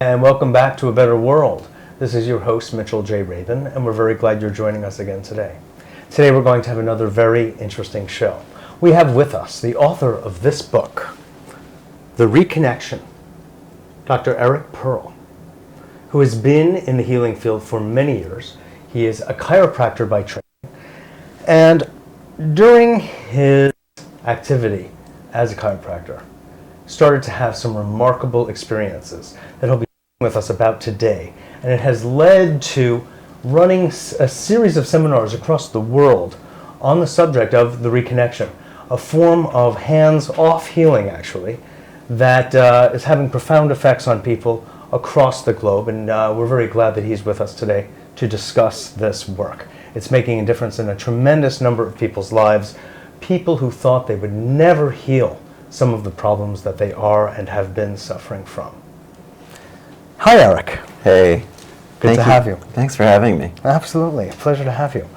And welcome back to A Better World. This is your host, Mitchell J. Rabin, and we're very glad you're joining us again today. Today we're going to have another very interesting show. We have with us the author of this book, The Reconnection, Dr. Eric Pearl, who has been in the healing field for many years. He is a chiropractor by training, and during his activity as a chiropractor, started to have some remarkable experiences that he'll be with us about today. And it has led to running a series of seminars across the world on the subject of the reconnection, a form of hands-off healing, actually, that is having profound effects on people across the globe. And we're very glad that he's with us today to discuss this work. It's making a difference in a tremendous number of people's lives, people who thought they would never heal some of the problems that they are and have been suffering from. Hi, Eric. Hey. Good to have you. Thanks for having me. Absolutely. A pleasure to have you.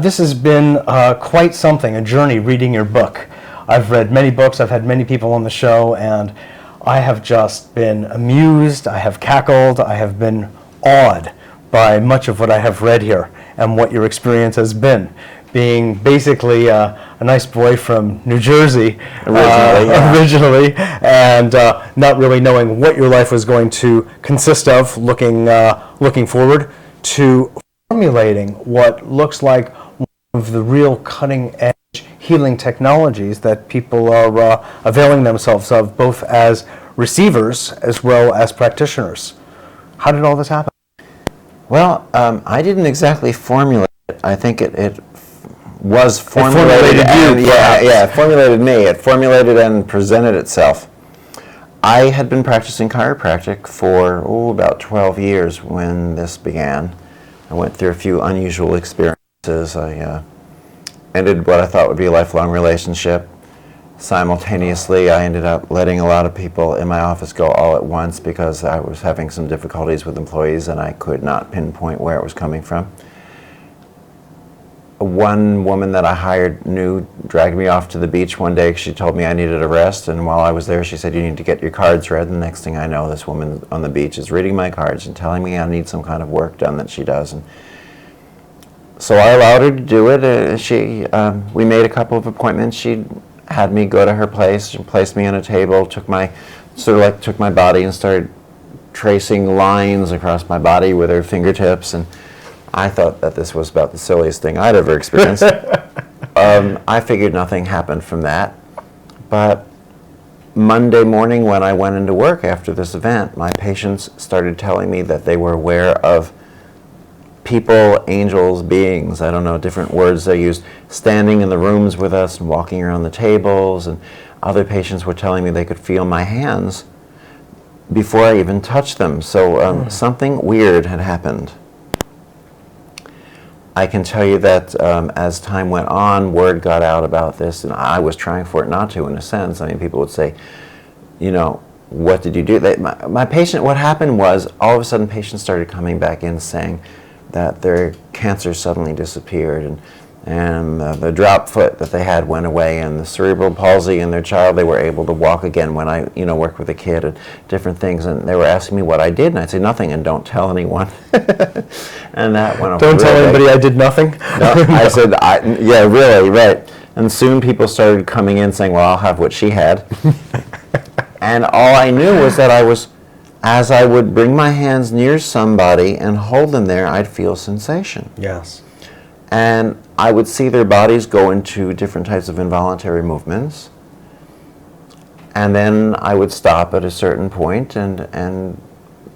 This has been quite something, a journey reading your book. I've read many books, I've had many people on the show, and I have just been amused, I have cackled, I have been awed by much of what I have read here and what your experience has been. Being basically a nice boy from New Jersey originally, and not really knowing what your life was going to consist of, looking forward to formulating what looks like one of the real cutting-edge healing technologies that people are availing themselves of, both as receivers as well as practitioners. How did all this happen? Well, I didn't exactly formulate it. I think it was formulated. It formulated me. It formulated and presented itself. I had been practicing chiropractic for about 12 years when this began. I went through a few unusual experiences. I ended what I thought would be a lifelong relationship. Simultaneously, I ended up letting a lot of people in my office go all at once because I was having some difficulties with employees and I could not pinpoint where it was coming from. One woman that I hired dragged me off to the beach one day. She told me I needed a rest, and while I was there she said, "You need to get your cards read." And the next thing I know, this woman on the beach is reading my cards and telling me I need some kind of work done that she does. And so I allowed her to do it. We made a couple of appointments. She had me go to her place. She placed me on a table, took my body and started tracing lines across my body with her fingertips, and I thought that this was about the silliest thing I'd ever experienced. I figured nothing happened from that. But Monday morning when I went into work after this event, my patients started telling me that they were aware of people, angels, beings, I don't know, different words they used, standing in the rooms with us and walking around the tables. And other patients were telling me they could feel my hands before I even touched them. So something weird had happened. I can tell you that as time went on, word got out about this, and I was trying for it not to, in a sense. I mean, people would say, what did you do? My patient, what happened was, all of a sudden, patients started coming back in saying that their cancer suddenly disappeared, and the drop foot that they had went away, and the cerebral palsy in their child, they were able to walk again when I worked with a kid, and different things. And they were asking me what I did, and I'd say nothing, and don't tell anyone. And that went over. Don't tell anybody I did nothing? No, I said, yeah, really, right. And soon people started coming in saying, well, I'll have what she had. And all I knew was that as I would bring my hands near somebody and hold them there, I'd feel sensation. Yes. And I would see their bodies go into different types of involuntary movements. And then I would stop at a certain point, and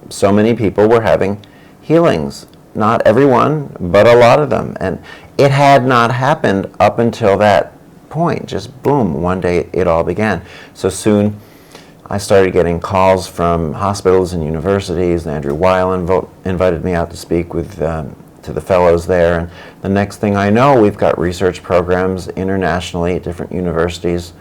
so many people were having healings. Not everyone, but a lot of them. And it had not happened up until that point. Just boom, one day it all began. So soon I started getting calls from hospitals and universities. Andrew Weil invited me out to speak with to the fellows there. And the next thing I know, we've got research programs internationally at different universities.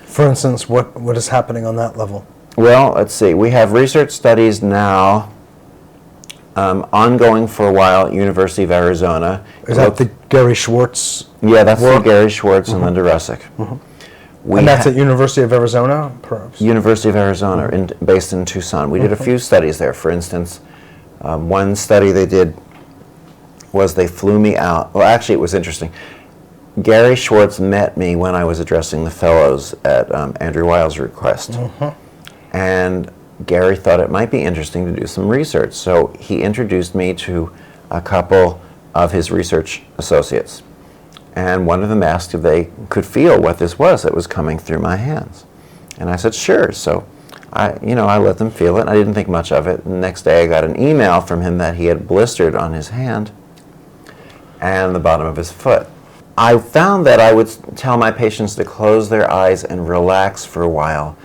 For instance, what is happening on that level? Well, let's see. We have research studies now ongoing for a while at University of Arizona. Is that the Gary Schwartz? Yeah, that's the Gary Schwartz and Linda Russick. And that's at University of Arizona, perhaps? University of Arizona, based in Tucson. We did a few studies there. For instance, one study they did was they flew me out. Well, actually, it was interesting. Gary Schwartz met me when I was addressing the fellows at Andrew Weil's request. And Gary thought it might be interesting to do some research. So he introduced me to a couple of his research associates. And one of them asked if they could feel what this was that was coming through my hands. And I said, sure. So I let them feel it. I didn't think much of it. And the next day I got an email from him that he had blistered on his hand and the bottom of his foot. I found that I would tell my patients to close their eyes and relax for a while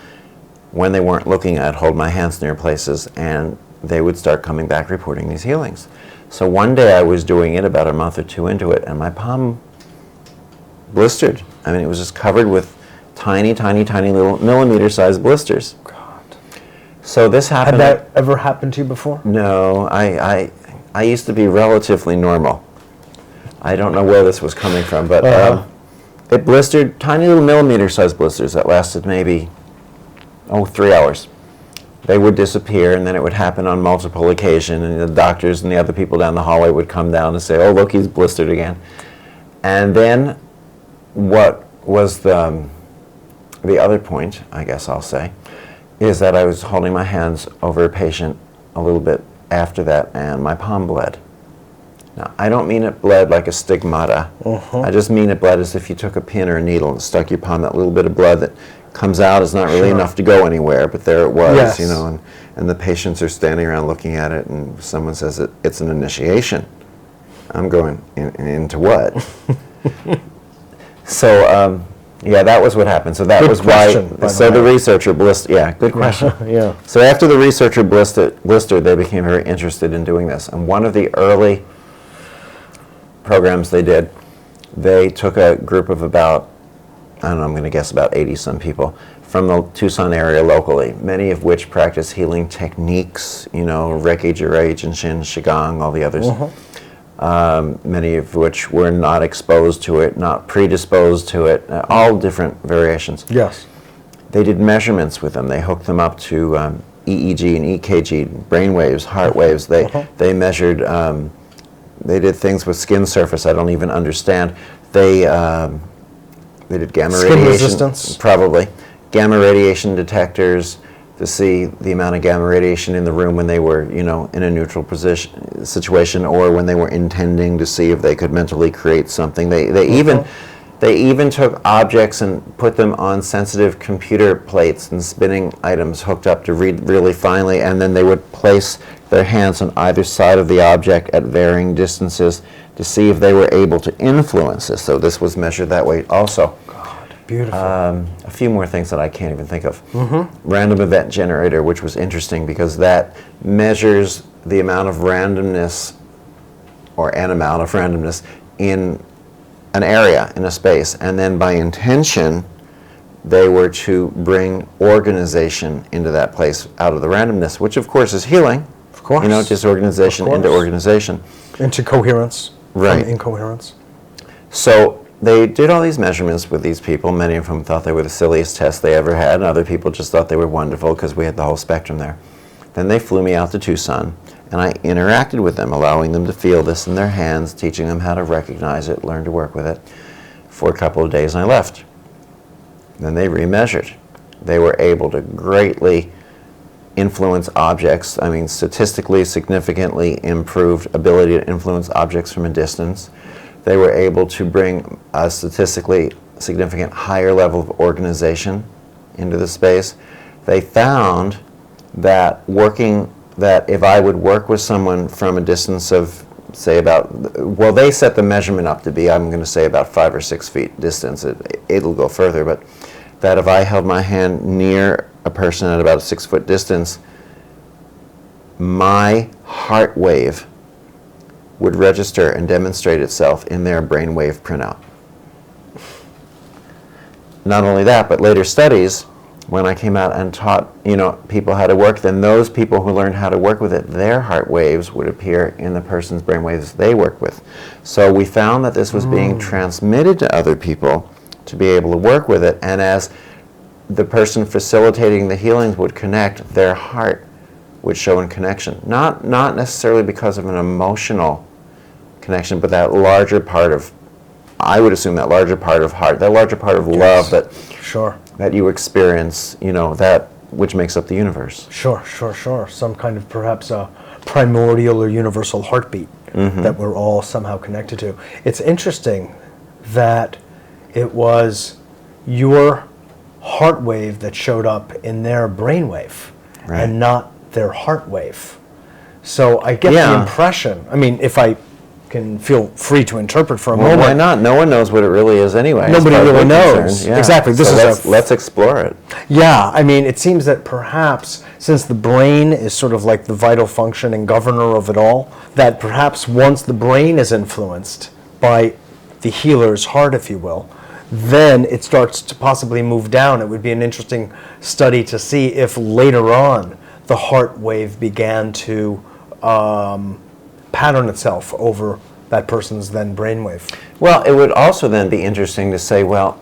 when they weren't looking. I'd hold my hands near places and they would start coming back reporting these healings. So one day I was doing it about a month or two into it, and my palm blistered. I mean, it was just covered with tiny, tiny, tiny little millimeter-sized blisters. God. So this happened. Had that ever happened to you before? No, I used to be relatively normal. I don't know where this was coming from, but it blistered, tiny little millimeter-sized blisters that lasted maybe 3 hours. They would disappear, and then it would happen on multiple occasions, and the doctors and the other people down the hallway would come down and say, oh, look, he's blistered again. And then what was the other point, I guess I'll say, is that I was holding my hands over a patient a little bit after that, and my palm bled. Now, I don't mean it bled like a stigmata. I just mean it bled as if you took a pin or a needle and stuck your palm. That little bit of blood that comes out is not really enough to go anywhere, but there it was, Yes. and the patients are standing around looking at it, and someone says it's an initiation. I'm going, into what? So, yeah, that was what happened. So that Good was question, why. So the researcher blistered. Yeah, good question. Yeah. So after the researcher blistered, they became very interested in doing this. And one of the early programs they did, they took a group of about, I don't know, I'm going to guess about 80-some people from the Tucson area locally, many of which practice healing techniques, Reiki, Jirei, Jinshin, Qigong, all the others. Many of which were not exposed to it, not predisposed to it, all different variations. Yes. They did measurements with them. They hooked them up to EEG and EKG, brain waves, heart waves. They measured, they did things with skin surface I don't even understand. They did gamma Skin radiation. resistance? Probably. Gamma radiation detectors to see the amount of gamma radiation in the room when they were, in a neutral situation, or when they were intending to see if they could mentally create something. They even took objects and put them on sensitive computer plates and spinning items hooked up to read really finely, and then they would place their hands on either side of the object at varying distances to see if they were able to influence this. So this was measured that way also. Beautiful. A few more things that I can't even think of. Random event generator, which was interesting because that measures the amount of randomness, or an amount of randomness, in an area, in a space. And then by intention, they were to bring organization into that place out of the randomness, which of course is healing. Of course. Disorganization into organization. Into coherence. Right. From incoherence. So they did all these measurements with these people. Many of whom thought they were the silliest tests they ever had, and other people just thought they were wonderful because we had the whole spectrum there. Then they flew me out to Tucson, and I interacted with them, allowing them to feel this in their hands, teaching them how to recognize it, learn to work with it, for a couple of days, and I left. Then they remeasured. They were able to greatly influence objects. I mean, statistically significantly improved ability to influence objects from a distance. They were able to bring a statistically significant higher level of organization into the space. They found that if I would work with someone from a distance of, say, they set the measurement up to be, I'm going to say about 5 or 6 feet distance. It'll go further, but that if I held my hand near a person at about a 6-foot distance, my heart wave would register and demonstrate itself in their brainwave printout. Not only that, but later studies, when I came out and taught people how to work, then those people who learned how to work with it, their heart waves would appear in the person's brainwaves they worked with. So we found that this was being transmitted to other people to be able to work with it. And as the person facilitating the healings would connect, their heart would show in connection. Not necessarily because of an emotional connection, but that larger part of, I would assume that larger part of heart, that larger part of love that Sure. that you experience, that which makes up the universe. Sure. Some kind of perhaps a primordial or universal heartbeat that we're all somehow connected to. It's interesting that it was your heart wave that showed up in their brainwave and not their heart wave. So I get the impression, I mean, if I can feel free to interpret for a moment. Why not? No one knows what it really is anyway. Nobody really knows. Yeah. Exactly. Let's explore it. Yeah, I mean, it seems that perhaps since the brain is sort of like the vital function and governor of it all, that perhaps once the brain is influenced by the healer's heart, if you will, then it starts to possibly move down. It would be an interesting study to see if later on the heart wave began to pattern itself over that person's then brainwave. Well, it would also then be interesting to say, well,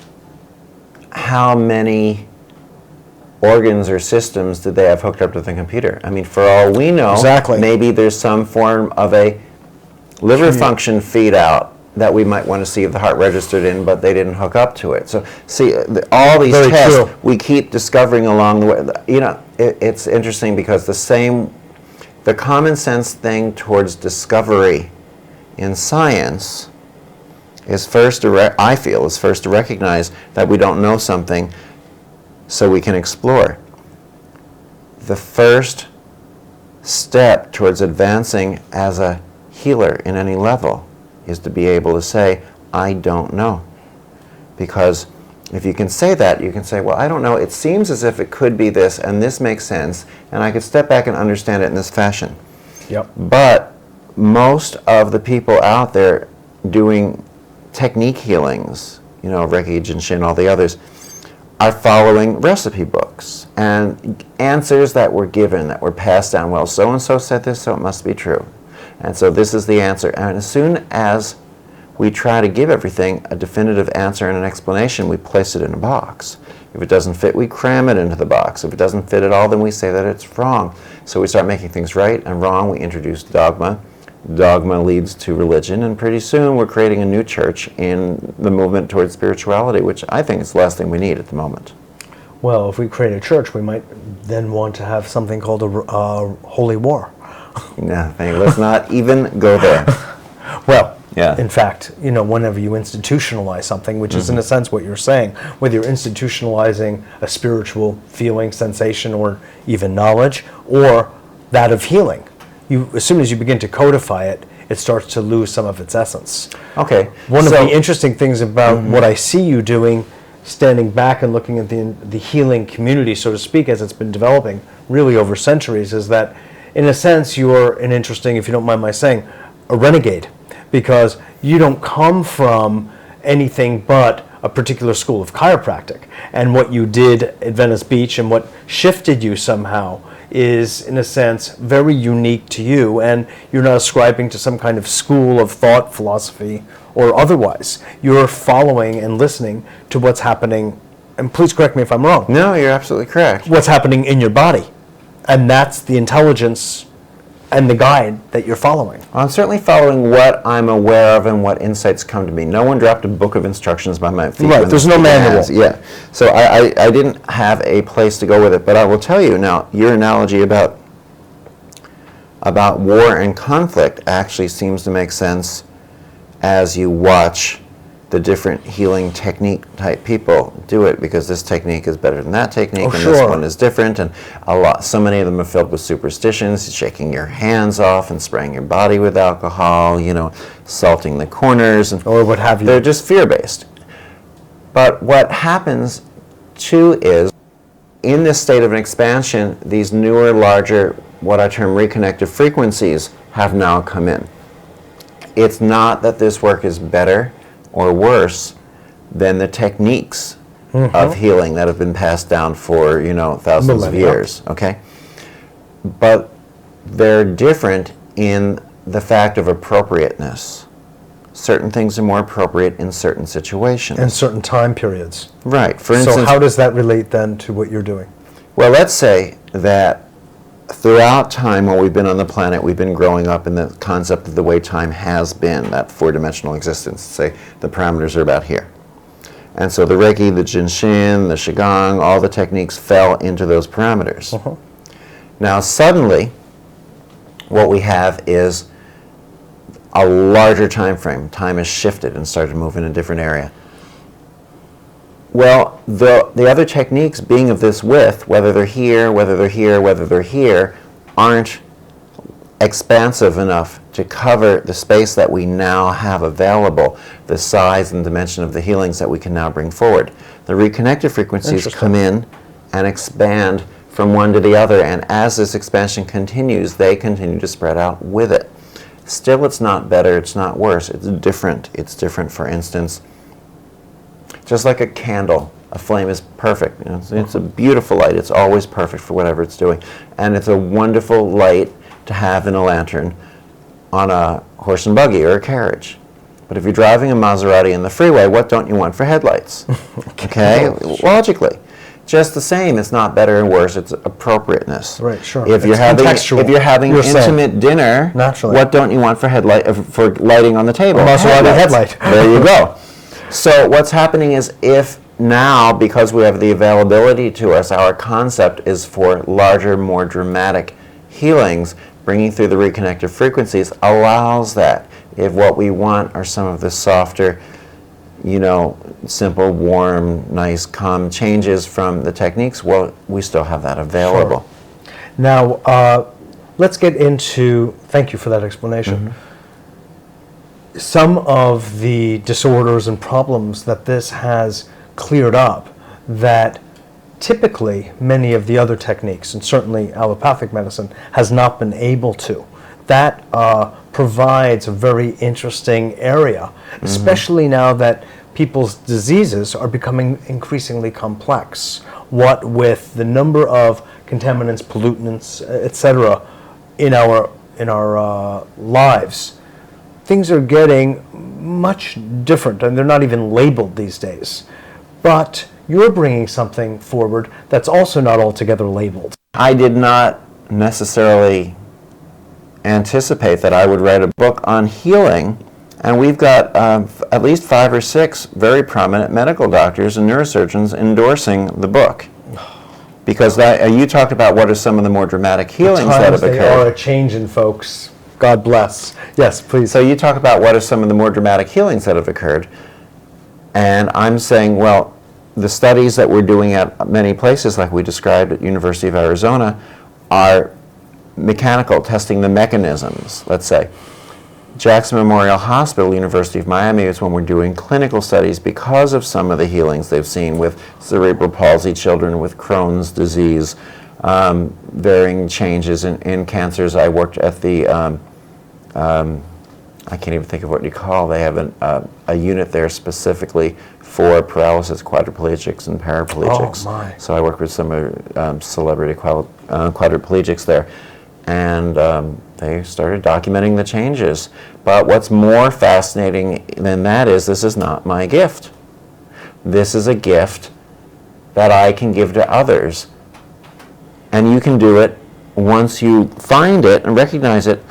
how many organs or systems did they have hooked up to the computer? I mean, for all we know, maybe there's some form of a liver function feed out that we might want to see if the heart registered in, but they didn't hook up to it. So, see, all these tests we keep discovering along the way. It's interesting because the common sense thing towards discovery in science is first to recognize that we don't know something so we can explore. The first step towards advancing as a healer in any level is to be able to say, I don't know. Because if you can say that, you can say, well, I don't know, it seems as if it could be this, and this makes sense, and I could step back and understand it in this fashion. Yep. But most of the people out there doing technique healings, Reiki, Jinshin, all the others, are following recipe books and answers that were given, that were passed down. Well, so-and-so said this, so it must be true. And so this is the answer. And as soon as we try to give everything a definitive answer and an explanation, we place it in a box. If it doesn't fit, we cram it into the box. If it doesn't fit at all, then we say that it's wrong. So we start making things right and wrong. We introduce dogma. Dogma leads to religion, and pretty soon we're creating a new church in the movement towards spirituality, which I think is the last thing we need at the moment. Well, if we create a church, we might then want to have something called a holy war. No, let's not even go there. Well, in fact, whenever you institutionalize something, which is in a sense what you're saying, whether you're institutionalizing a spiritual feeling, sensation, or even knowledge, or that of healing, as soon as you begin to codify it, it starts to lose some of its essence. Okay. One of the interesting things about what I see you doing, standing back and looking at the healing community, so to speak, as it's been developing really over centuries, is that in a sense you're an interesting, if you don't mind my saying, a renegade, because you don't come from anything but a particular school of chiropractic. And what you did at Venice Beach and what shifted you somehow is, in a sense, very unique to you, and you're not ascribing to some kind of school of thought, philosophy, or otherwise. You're following and listening to what's happening, and please correct me if I'm wrong. No, you're absolutely correct. What's happening in your body. And that's the intelligence and the guide that you're following. I'm certainly following what I'm aware of and what insights come to me. No one dropped a book of instructions by my feet. Right, there's no manual. Yeah, so I didn't have a place to go with it, but I will tell you now, your analogy about war and conflict actually seems to make sense as you watch the different healing technique type people do it, because this technique is better than that technique, this one is different, and so many of them are filled with superstitions, shaking your hands off and spraying your body with alcohol, salting the corners, or what have you. They're just fear-based. But what happens too is, in this state of an expansion, these newer, larger, what I term reconnective frequencies have now come in. It's not that this work is better or worse than the techniques of healing that have been passed down for, thousands of years, okay? But they're different in the fact of appropriateness. certain things are more appropriate in certain situations. In certain time periods. Right. For instance, so how does that relate then to what you're doing? well, let's say that throughout time while we've been on the planet, we've been growing up in the concept of the way time has been, that four-dimensional existence. Say the parameters are about here. And so the Reiki, the Jinshin, the Qigong, all the techniques fell into those parameters. Now suddenly, what we have is a larger time frame. Time has shifted and started to move in a different area. Well, the other techniques being of this width, whether they're here, whether they're here, whether they're here, aren't expansive enough to cover the space that we now have available, the size and dimension of the healings that we can now bring forward. The reconnected frequencies come in and expand from one to the other, and as this expansion continues, they continue to spread out with it. Still, it's not better, it's not worse, it's different. It's different, for instance, just like a candle. A flame is perfect. You know, it's a beautiful light. It's always perfect for whatever it's doing. And it's a wonderful light to have in a lantern on a horse and buggy or a carriage. But if you're driving a Maserati in the freeway, what don't you want for headlights? Okay? Logically. Just the same, it's not better and worse, it's appropriateness. Right, sure. If you're having an intimate dinner, naturally, what don't you want for for lighting on the table? A Maserati headlight. There you go. So what's happening is, if now, because we have the availability to us, our concept is for larger, more dramatic healings, bringing through the reconnected frequencies allows that. If what we want are some of the softer, you know, simple, warm, nice, calm changes from the techniques, well, we still have that available. Sure. Now, let's get into, thank you for that explanation. Some of the disorders and problems that this has cleared up that typically many of the other techniques, and certainly allopathic medicine, has not been able to. That provides a very interesting area, especially now that people's diseases are becoming increasingly complex. What with the number of contaminants, pollutants, etc., in our lives, things are getting much different, and they're not even labeled these days. But you're bringing something forward that's also not altogether labeled. I did not necessarily anticipate that I would write a book on healing, and we've got at least 5 or 6 very prominent medical doctors and neurosurgeons endorsing the book. Because you talked about what are some of the more dramatic healings that have occurred. They are a changing, folks. God bless. Yes, please. So you talk about what are some of the more dramatic healings that have occurred, and I'm saying, well, the studies that we're doing at many places, like we described at University of Arizona, are mechanical, testing the mechanisms, let's say. Jackson Memorial Hospital, University of Miami, is when we're doing clinical studies because of some of the healings they've seen with cerebral palsy children, with Crohn's disease, varying changes in cancers. I worked at the, I can't even think of what you call, they have a unit there specifically for paralysis, quadriplegics, and paraplegics. Oh, my. So I worked with some celebrity quadriplegics there. And they started documenting the changes. But what's more fascinating than that is, this is not my gift. This is a gift that I can give to others. And you can do it once you find it and recognize it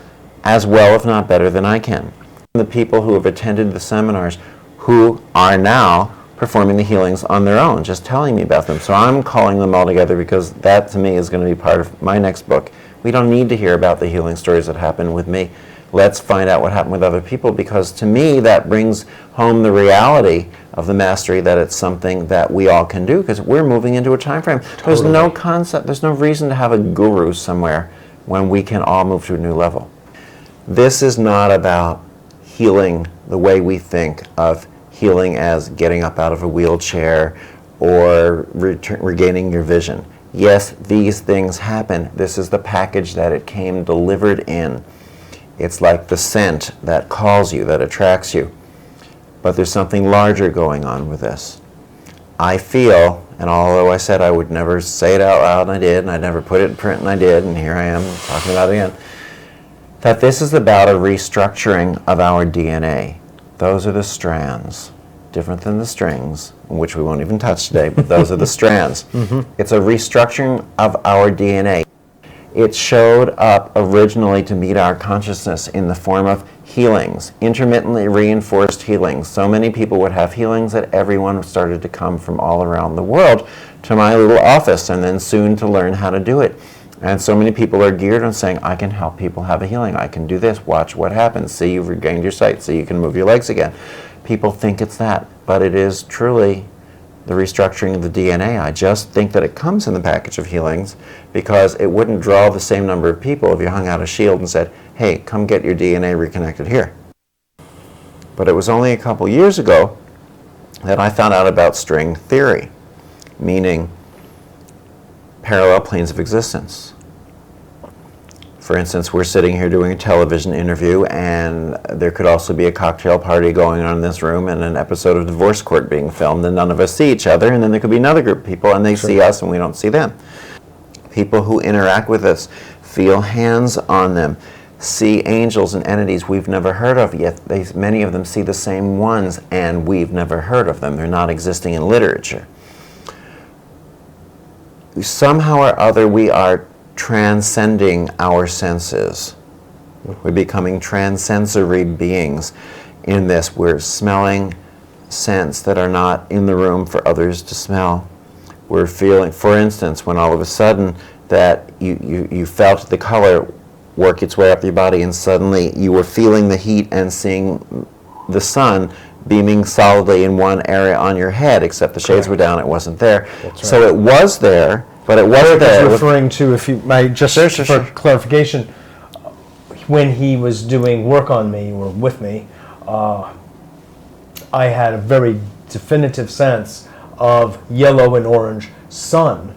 as well, if not better, than I can. The people who have attended the seminars who are now performing the healings on their own, just telling me about them. So I'm calling them all together because that, to me, is going to be part of my next book. We don't need to hear about the healing stories that happened with me. Let's find out what happened with other people, because to me that brings home the reality of the mastery, that it's something that we all can do, because we're moving into a time frame. Totally. There's no concept, there's no reason to have a guru somewhere when we can all move to a new level. This is not about healing the way we think of healing as getting up out of a wheelchair or regaining your vision. Yes, these things happen. This is the package that it came delivered in. It's like the scent that calls you, that attracts you. But there's something larger going on with this. I feel, and although I said I would never say it out loud, and I did, and I'd never put it in print, and I did, and here I am talking about it again, that this is about a restructuring of our DNA. Those are the strands. Different than the strings, which we won't even touch today, but those are the strands. It's a restructuring of our DNA. It showed up originally to meet our consciousness in the form of healings, intermittently reinforced healings. So many people would have healings that everyone started to come from all around the world to my little office, and then soon to learn how to do it. And so many people are geared on saying, I can help people have a healing. I can do this. Watch what happens. See, you've regained your sight. See, you can move your legs again. People think it's that, but it is truly the restructuring of the DNA. I just think that it comes in the package of healings because it wouldn't draw the same number of people if you hung out a shield and said, hey, come get your DNA reconnected here. But it was only a couple years ago that I found out about string theory, meaning parallel planes of existence. For instance, we're sitting here doing a television interview, and there could also be a cocktail party going on in this room and an episode of Divorce Court being filmed, and none of us see each other, and then there could be another group of people, and they see us and we don't see them. People who interact with us feel hands on them, see angels and entities we've never heard of, yet many of them see the same ones, and we've never heard of them. They're not existing in literature. Somehow or other, we are transcending our senses. We're becoming transsensory beings in this. We're smelling scents that are not in the room for others to smell. We're feeling, for instance, when all of a sudden that you felt the color work its way up your body, and suddenly you were feeling the heat and seeing the sun beaming solidly in one area on your head, except the shades were down, it wasn't there. That's right. So it was there, but it wasn't there. I was referring to, if you might, just for clarification, when he was doing work on me or with me, I had a very definitive sense of yellow and orange sun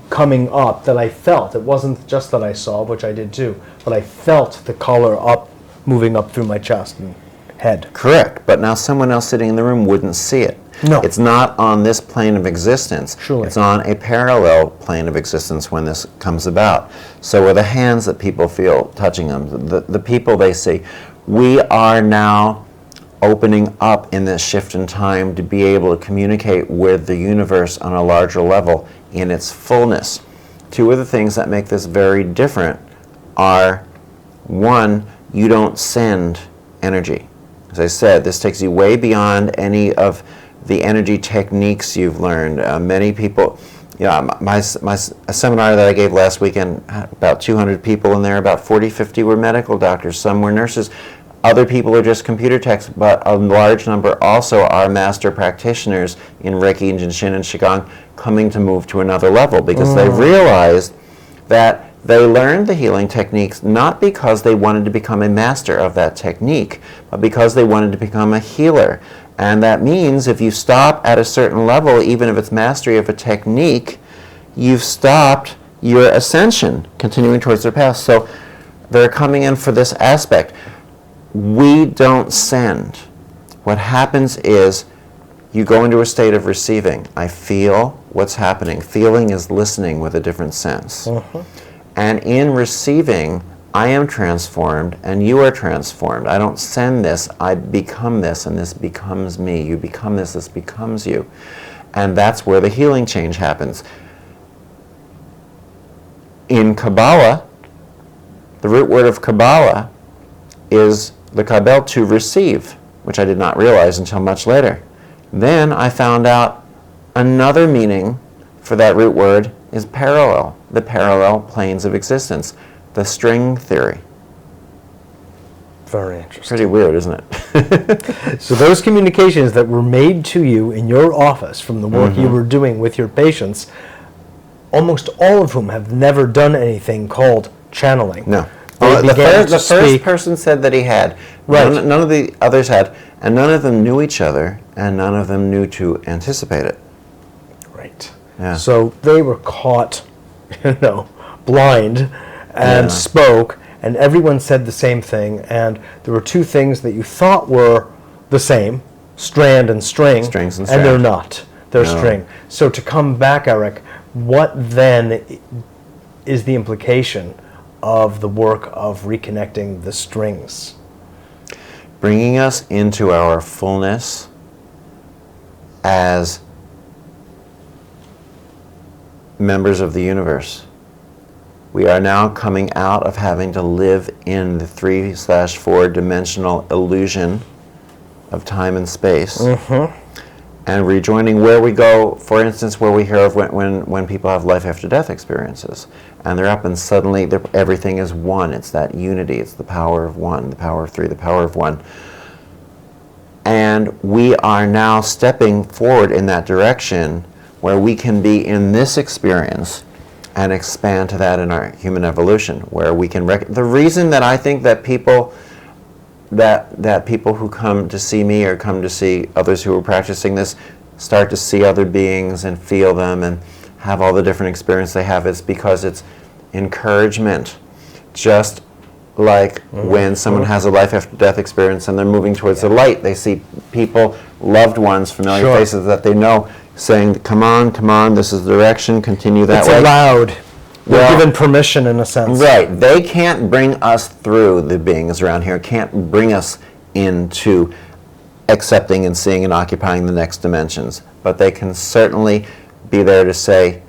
coming up that I felt. It wasn't just that I saw, which I did too, but I felt the color up, moving up through my chest and head. Correct, but now someone else sitting in the room wouldn't see it. No. It's not on this plane of existence. Surely. It's on a parallel plane of existence when this comes about. So are the hands that people feel touching them, the people they see. We are now opening up in this shift in time to be able to communicate with the universe on a larger level in its fullness. Two of the things that make this very different are, one, you don't send energy. As I said, this takes you way beyond any of the energy techniques you've learned. Many people, a seminar that I gave last weekend had about 200 people in there, about 40, 50 were medical doctors, some were nurses. Other people are just computer techs, but a large number also are master practitioners in Reiki and Jinshin and Qigong, coming to move to another level because they realized that they learned the healing techniques not because they wanted to become a master of that technique, but because they wanted to become a healer. And that means if you stop at a certain level, even if it's mastery of a technique, you've stopped your ascension, continuing towards their path. So they're coming in for this aspect. We don't send. What happens is you go into a state of receiving. I feel what's happening. Feeling is listening with a different sense. And in receiving, I am transformed and you are transformed. I don't send this, I become this, and this becomes me. You become this becomes you. And that's where the healing change happens. In Kabbalah, the root word of Kabbalah is the kabel, to receive, which I did not realize until much later. Then I found out another meaning for that root word is parallel, the parallel planes of existence, the string theory. Very interesting. Pretty weird, isn't it? So those communications that were made to you in your office from the work you were doing with your patients, almost all of whom have never done anything called channeling. No. The first person said that he had. Right. None of the others had, and none of them knew each other, and none of them knew to anticipate it. Right. Yeah. So they were caught, blind, and spoke, and everyone said the same thing, and there were two things that you thought were the same, strand and string, Strings and they're strand. not. They're No. string. So to come back, Eric, what then is the implication of the work of reconnecting the strings? bringing us into our fullness as members of the universe. We are now coming out of having to live in the 3/4 dimensional illusion of time and space, and rejoining where we go, for instance, where we hear of when people have life after death experiences, and they're up and suddenly everything is one. It's that unity. It's the power of one, the power of three, the power of one. And we are now stepping forward in that direction where we can be in this experience and expand to that in our human evolution, where we can the reason that I think that people who come to see me or come to see others who are practicing this start to see other beings and feel them and have all the different experiences they have is because it's encouragement. Just like when someone has a life after death experience and they're moving towards the light, they see people, loved ones, familiar faces that they know saying, come on, this is the direction, continue that way. It's allowed. We're given permission in a sense. Right. They can't bring us through, the beings around here, can't bring us into accepting and seeing and occupying the next dimensions. But they can certainly be there to say,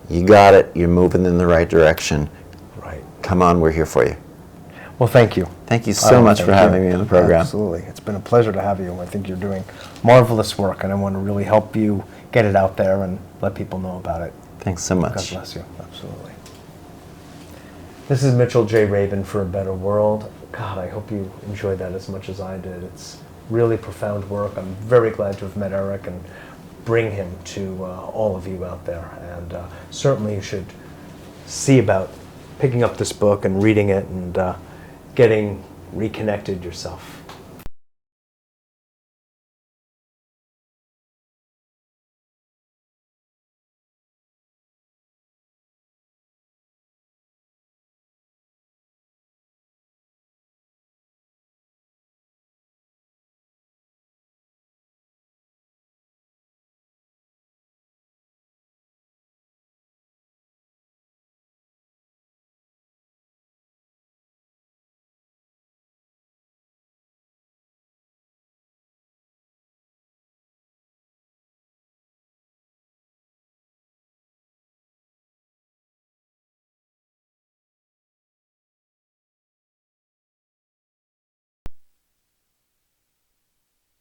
you got it, you're moving in the right direction. Right. Come on, we're here for you. Well, thank you. Thank you so much for having me on the program. Absolutely. It's been a pleasure to have you. I think you're doing marvelous work, and I want to really help you get it out there and let people know about it. Thanks so much. God bless you. Absolutely. This is Mitchell J. Rabin for A Better World. God, I hope you enjoyed that as much as I did. It's really profound work. I'm very glad to have met Eric and bring him to all of you out there. And certainly you should see about picking up this book and reading it and getting reconnected yourself.